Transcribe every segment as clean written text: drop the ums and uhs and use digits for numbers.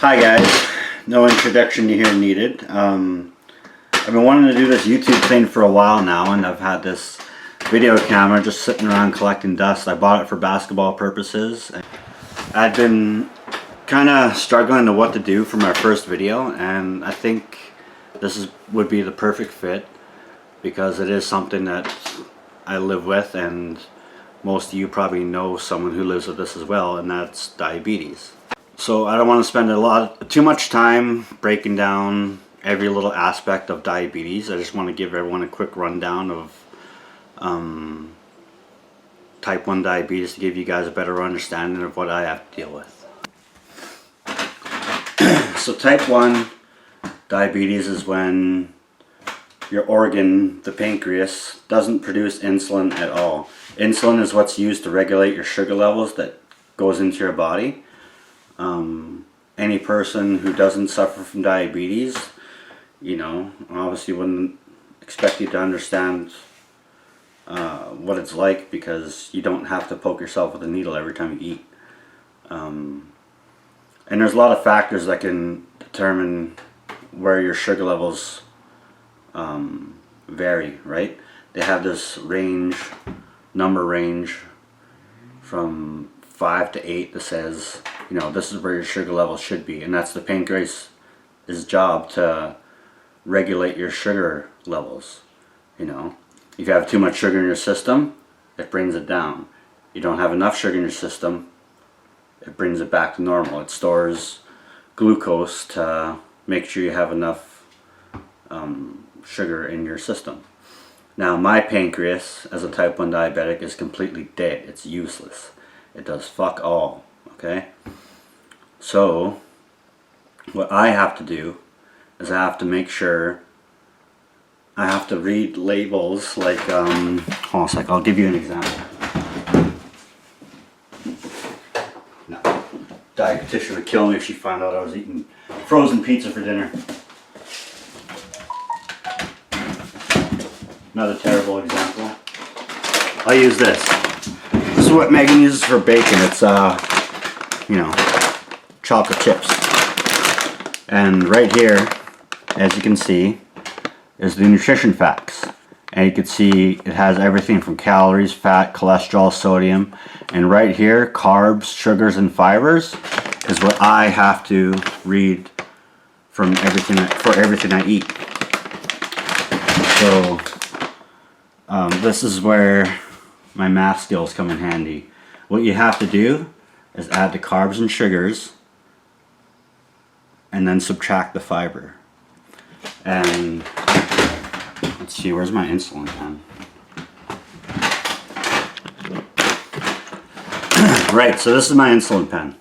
Hi guys, no introduction here needed. I've been wanting to do this YouTube thing for a while now, and I've had this video camera just sitting around collecting dust. I bought it for basketball purposes. I've been kind of struggling to what to do for my first video, and I think this would be the perfect fit because it is something that I live with, and most of you probably know someone who lives with this as well, and that's diabetes. So I don't want to spend too much time breaking down every little aspect of diabetes. I just want to give everyone a quick rundown of type 1 diabetes to give you guys a better understanding of what I have to deal with. So type 1 diabetes is when your organ, the pancreas, doesn't produce insulin at all. Insulin is what's used to regulate your sugar levels that goes into your body. Any person who doesn't suffer from diabetes, you know, obviously wouldn't expect you to understand what it's like, because you don't have to poke yourself with a needle every time you eat. And there's a lot of factors that can determine where your sugar levels vary, right? They have this number range from 5 to 8 that says, you know, this is where your sugar level should be, and that's the pancreas' job, to regulate your sugar levels. You know, if you have too much sugar in your system, it brings it down. You don't have enough sugar in your system, it brings it back to normal. It stores glucose to make sure you have enough sugar in your system. Now my pancreas, as a type 1 diabetic, is completely dead. It's useless. It does fuck all. Okay? So what I have to do is I have to make sure, I have to read labels like, hold on a sec, I'll give you an example. No, dietitian would kill me if she found out I was eating frozen pizza for dinner. Another terrible example. I'll use this. This is what Megan uses for bacon. It's you know, chocolate chips. And right here, as you can see, is the nutrition facts. And you can see it has everything from calories, fat, cholesterol, sodium. And right here, carbs, sugars, and fibers is what I have to read from everything I eat. So this is where my math skills come in handy. What you have to do is add the carbs and sugars and then subtract the fiber. And let's see, where's my insulin pen? Right, so this is my insulin pen.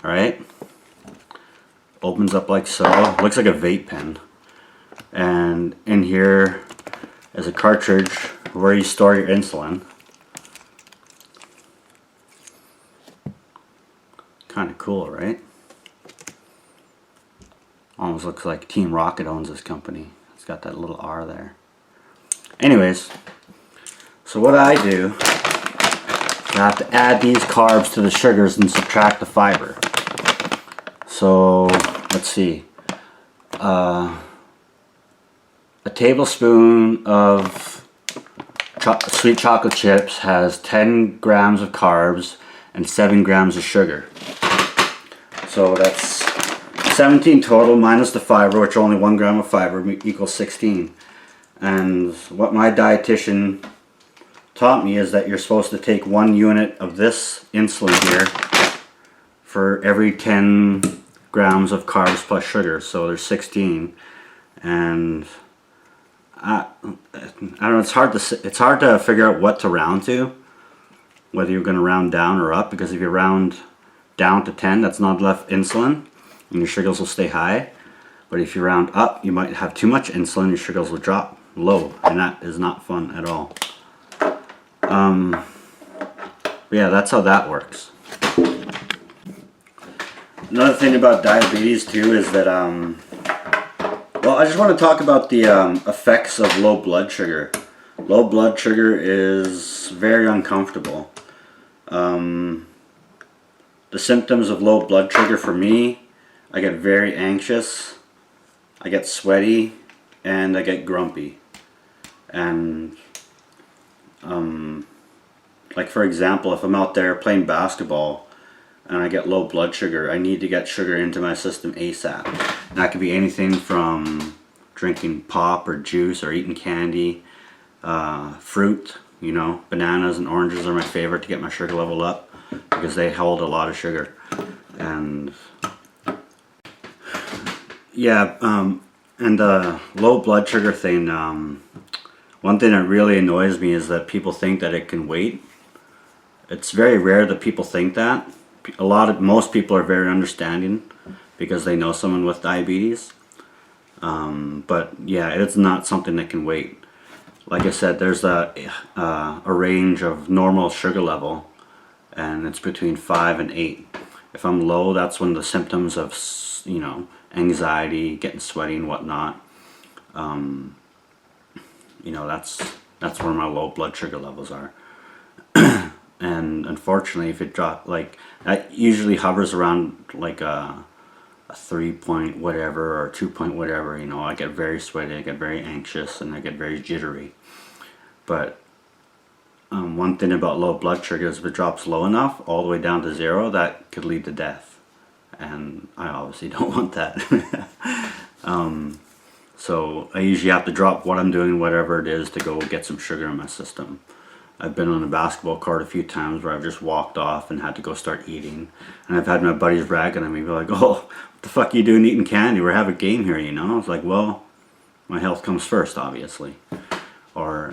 Alright, opens up like so. Looks like a vape pen. And in here is a cartridge where you store your insulin. Kind of cool, right? Almost looks like Team Rocket owns this company. It's got that little R there. Anyways, so what I do, I have to add these carbs to the sugars and subtract the fiber. So let's see. A tablespoon of sweet chocolate chips has 10 grams of carbs and 7 grams of sugar. So that's 17 total minus the fiber, which only 1 gram of fiber equals 16. And what my dietitian taught me is that you're supposed to take 1 unit of this insulin here for every 10 grams of carbs plus sugar. So there's 16. And I don't know, it's hard to figure out what to round to, whether you're going to round down or up, because if you round down to 10, that's not enough insulin and your sugars will stay high. But if you round up, you might have too much insulin, your sugars will drop low, and that is not fun at all. Yeah, that's how that works. Another thing about diabetes too is that well, I just want to talk about the effects of low blood sugar. Low blood sugar is very uncomfortable. The symptoms of low blood sugar for me I get very anxious, I get sweaty, and I get grumpy. And like for example, if I'm out there playing basketball and I get low blood sugar, I need to get sugar into my system ASAP. And that could be anything from drinking pop or juice or eating candy, fruit, you know, bananas and oranges are my favorite to get my sugar level up because they hold a lot of sugar. And yeah, and the low blood sugar thing, one thing that really annoys me is that people think that it can wait. It's very rare that people think that. Most people are very understanding because they know someone with diabetes. But yeah, it's not something that can wait. Like I said, there's a range of normal sugar level, and it's between 5 and 8. If I'm low, that's when the symptoms of, you know, anxiety, getting sweaty and whatnot. You know, that's where my low blood sugar levels are. And unfortunately, if it drops, like, that usually hovers around like a 3 point whatever or 2 point whatever, you know, I get very sweaty, I get very anxious, and I get very jittery. But one thing about low blood sugar is if it drops low enough, all the way down to 0, that could lead to death. And I obviously don't want that. So I usually have to drop what I'm doing, whatever it is, to go get some sugar in my system. I've been on a basketball court a few times where I've just walked off and had to go start eating. And I've had my buddies ragging on me, be like, oh, what the fuck are you doing eating candy? We're having a game here, you know? I was like, well, my health comes first, obviously. Or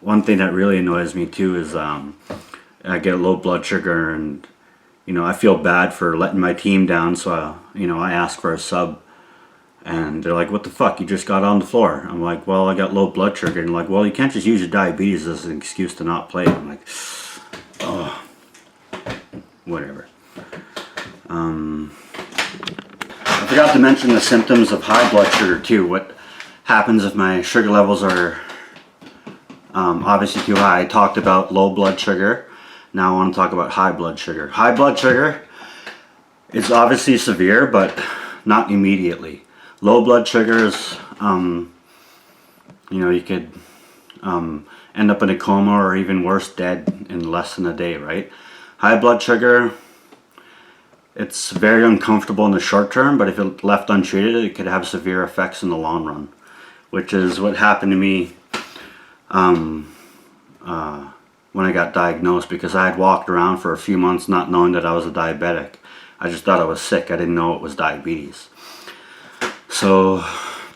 one thing that really annoys me too is I get low blood sugar and, you know, I feel bad for letting my team down. So, you know, I ask for a sub. And they're like, what the fuck, you just got on the floor. I'm like, well, I got low blood sugar. And they're like, well, you can't just use your diabetes as an excuse to not play. I'm like, oh, whatever. I forgot to mention the symptoms of high blood sugar too. What happens if my sugar levels are obviously too high? I talked about low blood sugar. Now I want to talk about high blood sugar. High blood sugar is obviously severe, but not immediately. Low blood sugar is, you know, you could end up in a coma or even worse, dead in less than a day, right? High blood sugar, it's very uncomfortable in the short term, but if it left untreated, it could have severe effects in the long run, which is what happened to me when I got diagnosed, because I had walked around for a few months not knowing that I was a diabetic. I just thought I was sick. I didn't know it was diabetes. So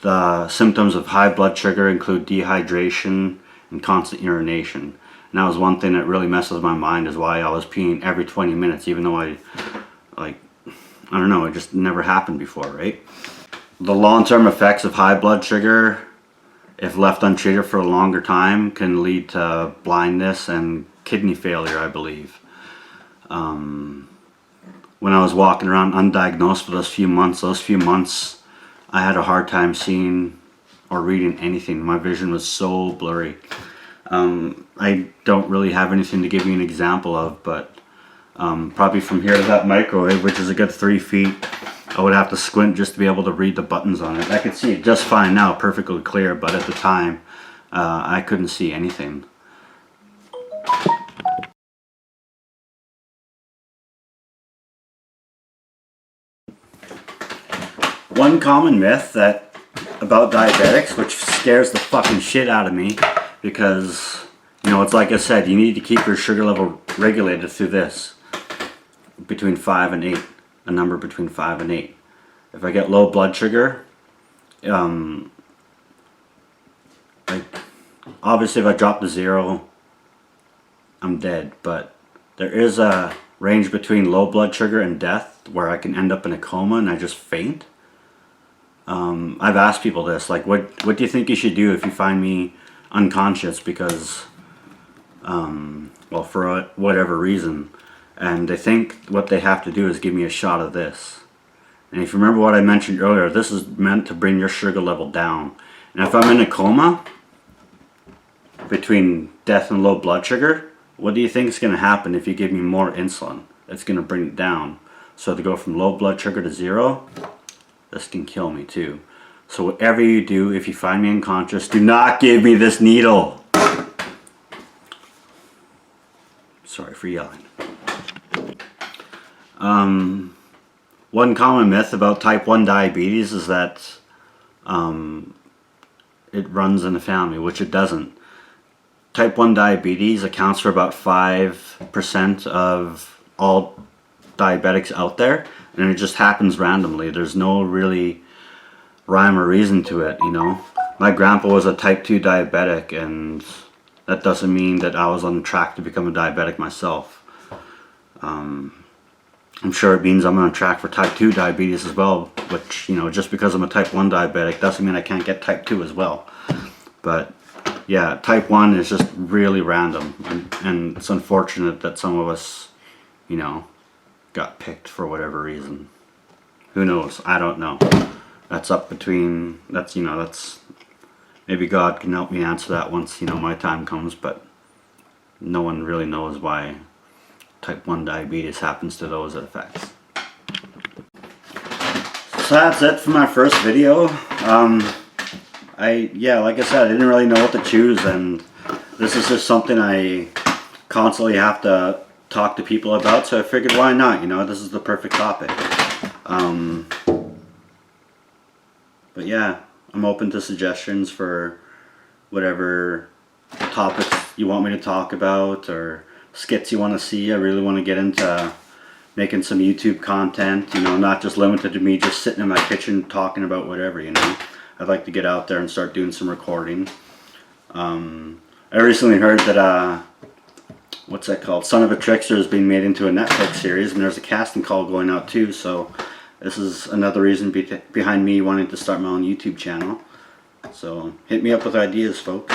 the symptoms of high blood sugar include dehydration and constant urination. And that was one thing that really messes with my mind, is why I was peeing every 20 minutes, even though I don't know, it just never happened before, right? The long-term effects of high blood sugar, if left untreated for a longer time, can lead to blindness and kidney failure, I believe. When I was walking around undiagnosed for those few months, I had a hard time seeing or reading anything. My vision was so blurry. I don't really have anything to give you an example of, but probably from here to that microwave, which is a good 3 feet, I would have to squint just to be able to read the buttons on it. I could see it just fine now, perfectly clear, but at the time, I couldn't see anything. One common myth about diabetics, which scares the fucking shit out of me, because, you know, it's like I said, you need to keep your sugar level regulated through this, between 5 and 8, a number between 5 and 8. If I get low blood sugar, like, obviously if I drop to 0, I'm dead, but there is a range between low blood sugar and death where I can end up in a coma and I just faint. I've asked people this, like, what do you think you should do if you find me unconscious because, well, for whatever reason, and they think what they have to do is give me a shot of this. And if you remember what I mentioned earlier, this is meant to bring your sugar level down. And if I'm in a coma between death and low blood sugar, what do you think is going to happen if you give me more insulin? It's going to bring it down. So to go from low blood sugar to 0, this can kill me too. So whatever you do, if you find me unconscious, do not give me this needle. Sorry for yelling. One common myth about type 1 diabetes is that it runs in the family, which it doesn't. Type 1 diabetes accounts for about 5% of all diabetics out there, and it just happens randomly. There's no really rhyme or reason to it, you know. My grandpa was a type 2 diabetic, and that doesn't mean that I was on track to become a diabetic myself. I'm sure it means I'm on track for type 2 diabetes as well, which, you know, just because I'm a type 1 diabetic doesn't mean I can't get type 2 as well. But yeah, type 1 is just really random, and it's unfortunate that some of us, you know, got picked for whatever reason. Who knows? I don't know. That's up between, that's, you know, that's, maybe God can help me answer that once, you know, my time comes, but no one really knows why type 1 diabetes happens to those it affects. So that's it for my first video. Yeah, like I said, I didn't really know what to choose, and this is just something I constantly have to talk to people about, so I figured why not, you know, this is the perfect topic. But yeah, I'm open to suggestions for whatever topics you want me to talk about, or skits you want to see. I really want to get into making some YouTube content, you know, not just limited to me just sitting in my kitchen talking about whatever, you know. I'd like to get out there and start doing some recording. I recently heard that, what's that called? Son of a Trickster is being made into a Netflix series, and there's a casting call going out too, so this is another reason behind me wanting to start my own YouTube channel. So hit me up with ideas, folks.